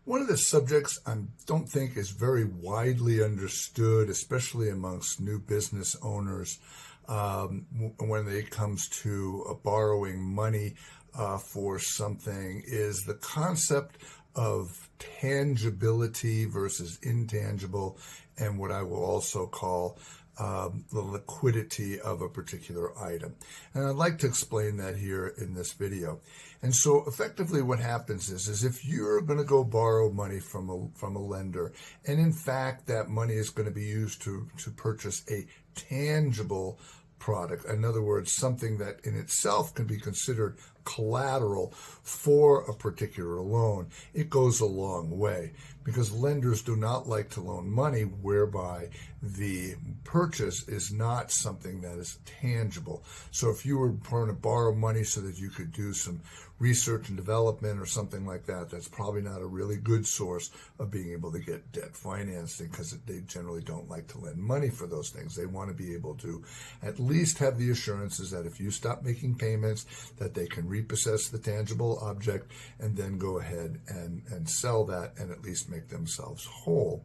One of the subjects I don't think is very widely understood, especially amongst new business owners, when it comes to borrowing money for something, is the concept of tangibility versus intangible, and what I will also call the liquidity of a particular item. And I'd like to explain that here in this video. And so effectively what happens is if you're going to go borrow money from a lender, and in fact that money is going to be used to purchase a tangible product, in other words, something that in itself can be considered collateral for a particular loan, it goes a long way, because lenders do not like to loan money whereby the purchase is not something that is tangible. So if you were going to borrow money so that you could do some research and development or something like that, that's probably not a really good source of being able to get debt financing, because they generally don't like to lend money for those things. They want to be able to at least have the assurances that if you stop making payments, that they can repossess the tangible object and then go ahead and sell that and at least make themselves whole.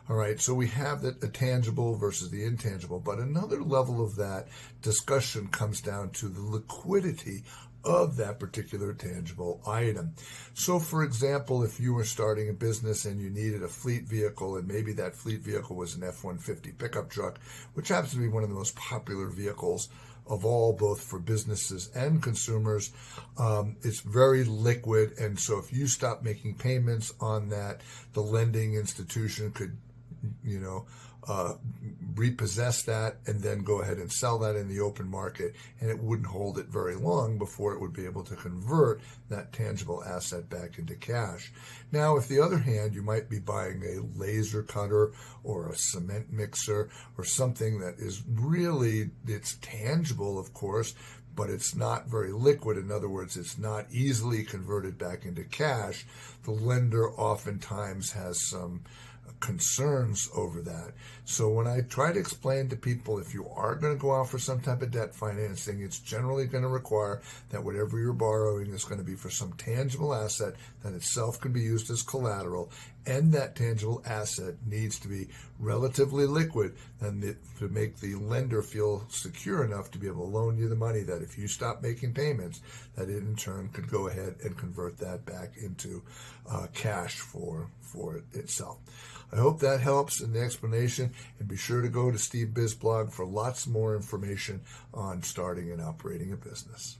All right, so we have the tangible versus the intangible, but another level of that discussion comes down to the liquidity of that particular tangible item. So for example, if you were starting a business and you needed a fleet vehicle, and maybe that fleet vehicle was an F-150 pickup truck, which happens to be one of the most popular vehicles of all, both for businesses and consumers, it's very liquid. And so if you stop making payments on that, the lending institution could, repossess that and then go ahead and sell that in the open market, and it wouldn't hold it very long before it would be able to convert that tangible asset back into cash. Now, if the other hand, you might be buying a laser cutter or a cement mixer or something that is really, it's tangible, of course, but it's not very liquid. In other words, it's not easily converted back into cash. The lender oftentimes has some concerns over that. So when I try to explain to people, if you are going to go out for some type of debt financing, it's generally going to require that whatever you're borrowing is going to be for some tangible asset that itself can be used as collateral, and that tangible asset needs to be relatively liquid and to make the lender feel secure enough to be able to loan you the money, that if you stop making payments, that it in turn could go ahead and convert that back into cash for itself. I hope that helps in the explanation, and be sure to go to SteveBizBlog for lots more information on starting and operating a business.